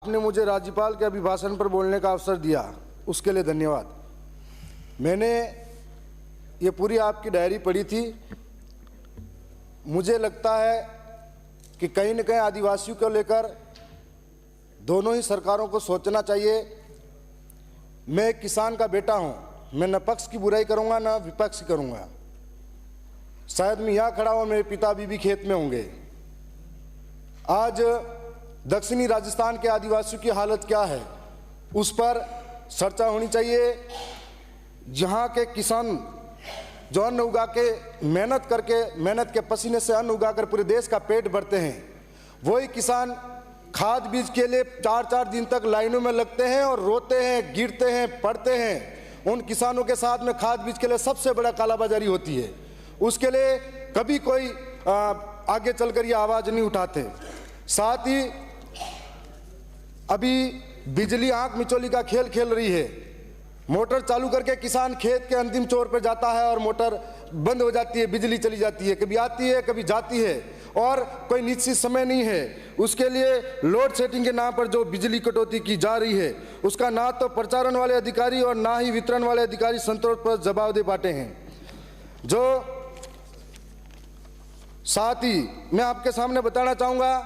आपने मुझे राज्यपाल के अभिभाषण पर बोलने का अवसर दिया, उसके लिए धन्यवाद। मैंने ये पूरी आपकी डायरी पढ़ी थी। मुझे लगता है कि कहीं न कहीं आदिवासियों को लेकर दोनों ही सरकारों को सोचना चाहिए। मैं एक किसान का बेटा हूं, मैं न पक्ष की बुराई करूंगा न विपक्ष करूंगा। शायद मैं यहाँ खड़ा हूं, मेरे पिता भी खेत में होंगे। आज दक्षिणी राजस्थान के आदिवासियों की हालत क्या है, उस पर चर्चा होनी चाहिए। जहाँ के किसान जो अन्न उगा के मेहनत के पसीने से अन्न उगाकर पूरे देश का पेट भरते हैं, वही किसान खाद बीज के लिए 4-4 दिन तक लाइनों में लगते हैं और रोते हैं, गिरते हैं, पड़ते हैं। उन किसानों के साथ में खाद बीज के लिए सबसे बड़ा कालाबाजारी होती है। उसके लिए कभी कोई आगे चलकर ये आवाज नहीं उठाते। साथ ही अभी बिजली आंख मिचौली का खेल खेल रही है। मोटर चालू करके किसान खेत के अंतिम छोर पर जाता है और मोटर बंद हो जाती है, बिजली चली जाती है, कभी आती है कभी जाती है और कोई निश्चित समय नहीं है। उसके लिए लोड सेटिंग के नाम पर जो बिजली कटौती की जा रही है, उसका ना तो प्रचारण वाले अधिकारी और ना ही वितरण वाले अधिकारी संतोष पर जवाब दे पाते हैं। जो साथ ही मैं आपके सामने बताना चाहूंगा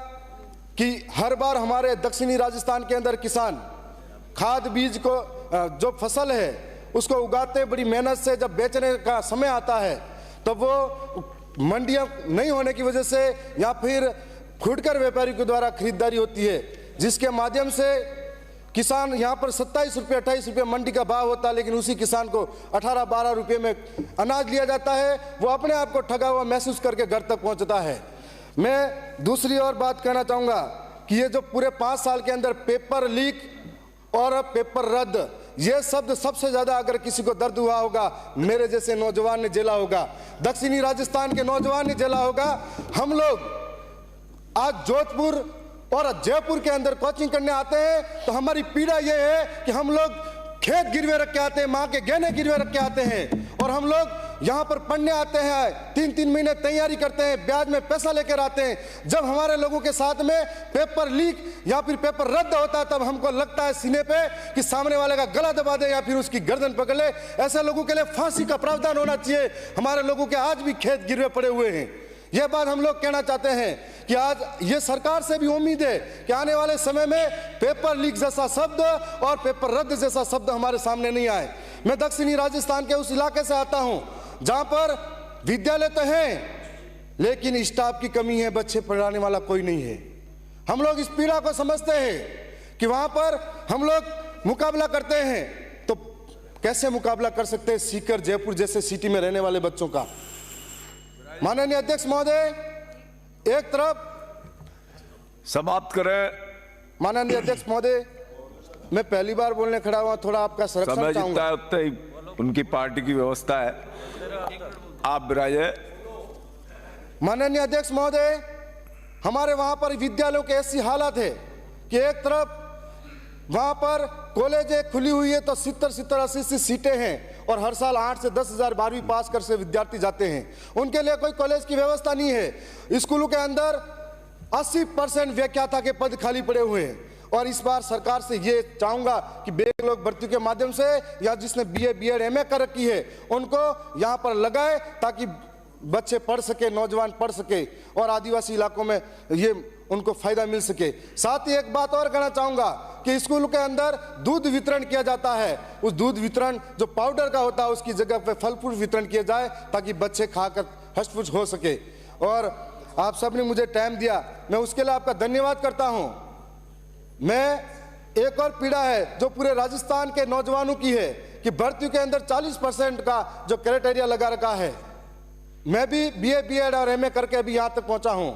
कि हर बार हमारे दक्षिणी राजस्थान के अंदर किसान खाद बीज को जो फसल है उसको उगाते बड़ी मेहनत से, जब बेचने का समय आता है तब वो मंडियां नहीं होने की वजह से या फिर फुटकर व्यापारी के द्वारा खरीदारी होती है, जिसके माध्यम से किसान यहाँ पर 27 रुपये 28 रुपये मंडी का भाव होता है, लेकिन उसी किसान को 18-12 रुपये में अनाज लिया जाता है। वो अपने आप को ठगा हुआ महसूस करके घर तक पहुँचता है। मैं दूसरी और बात कहना चाहूँगा कि ये जो पूरे 5 साल के अंदर पेपर लीक और पेपर रद्द, ये शब्द सबसे ज्यादा अगर किसी को दर्द हुआ होगा, मेरे जैसे नौजवान ने झेला होगा, दक्षिणी राजस्थान के नौजवान ने झेला होगा। हम लोग आज जोधपुर और जयपुर के अंदर कोचिंग करने आते हैं तो हमारी पीड़ा ये है कि हम लोग खेत गिरवे रख के आते हैं, माँ के गहने गिरवे रख के आते हैं और हम लोग यहाँ पर पढ़ने आते हैं, 3-3 महीने तैयारी करते हैं, ब्याज में पैसा लेकर आते हैं। जब हमारे लोगों के साथ में पेपर लीक या फिर पेपर रद्द होता है तब हमको लगता है सीने पे कि सामने वाले का गला दबा दे या फिर उसकी गर्दन पकड़ ले। ऐसे लोगों के लिए फांसी का प्रावधान होना चाहिए। हमारे लोगों के आज भी खेत गिरवे पड़े हुए हैं। यह बात हम लोग कहना चाहते हैं कि आज ये सरकार से भी उम्मीद है कि आने वाले समय में पेपर लीक जैसा शब्द और पेपर रद्द जैसा शब्द हमारे सामने नहीं आए। मैं दक्षिणी राजस्थान के उस इलाके से आता हूं जहां पर विद्यालय तो हैं लेकिन स्टाफ की कमी है, बच्चे पढ़ाने वाला कोई नहीं है। हम लोग इस पीड़ा को समझते हैं कि वहां पर हम लोग मुकाबला करते हैं तो कैसे मुकाबला कर सकते हैं सीकर जयपुर जैसे सिटी में रहने वाले बच्चों का। माननीय अध्यक्ष महोदय, एक तरफ समाप्त करें। माननीय अध्यक्ष महोदय, मैं पहली बार बोलने खड़ा हुआ, थोड़ा आपका संरक्षण चाहूंगा। उतना ही उनकी पार्टी की व्यवस्था है, आप बिराजे। माननीय अध्यक्ष महोदय, हमारे वहां पर विद्यालयों की ऐसी हालत है कि एक तरफ वहां पर कॉलेजें खुली हुई है तो 70-80 सीटें हैं और हर साल 8 से 10 हजार 12वीं पास कर से विद्यार्थी जाते हैं। उनके लिए कोई कॉलेज की व्यवस्था नहीं है। स्कूलों के अंदर 80% व्याख्याता के पद खाली पड़े हुए हैं और इस बार सरकार से ये चाहूंगा कि बेग लोग भर्ती के माध्यम से या जिसने BA BEd MA कर रखी है उनको यहाँ पर लगाए ताकि बच्चे पढ़ सके, नौजवान पढ़ सके और आदिवासी इलाकों में ये उनको फायदा मिल सके। साथ ही एक बात और कहना चाहूंगा कि स्कूल के अंदर दूध वितरण किया जाता है, उस दूध वितरण जो पाउडर का होता है उसकी जगह पे फल फ्रूट वितरण किया जाए ताकि बच्चे खाकर हष्ट-पुष्ट हो सके। और आप सब ने मुझे टाइम दिया, मैं उसके लिए आपका धन्यवाद करता हूं। मैं एक और पीड़ा है जो पूरे राजस्थान के नौजवानों की है कि भर्ती के अंदर 40% का जो क्राइटेरिया लगा रखा है। मैं भी BA BEd और MA करके अभी यहां तक पहुंचा हूं।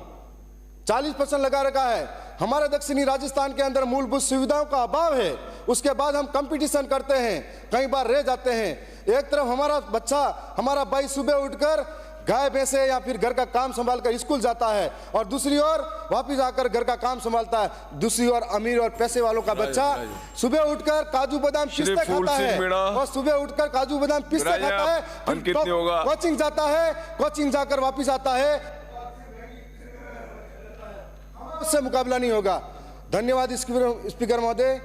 40% लगा रखा है। हमारे दक्षिणी राजस्थान के अंदर मूलभूत सुविधाओं का अभाव है, उसके बाद हम कंपटीशन करते हैं, कई बार रह जाते हैं। एक तरफ हमारा बच्चा, हमारा भाई सुबह उठकर गाय भैंसे या फिर घर का काम संभाल कर स्कूल जाता है और दूसरी ओर वापिस आकर घर का काम संभालता है। दूसरी ओर अमीर और पैसे वालों का बच्चा सुबह उठकर काजू बादाम पिस्ते खाता है और सुबह उठकर काजू बादाम पिस्ते खाता है, कोचिंग जाता है, कोचिंग जाकर वापिस आता है, उससे मुकाबला नहीं होगा। धन्यवाद स्पीकर महोदय।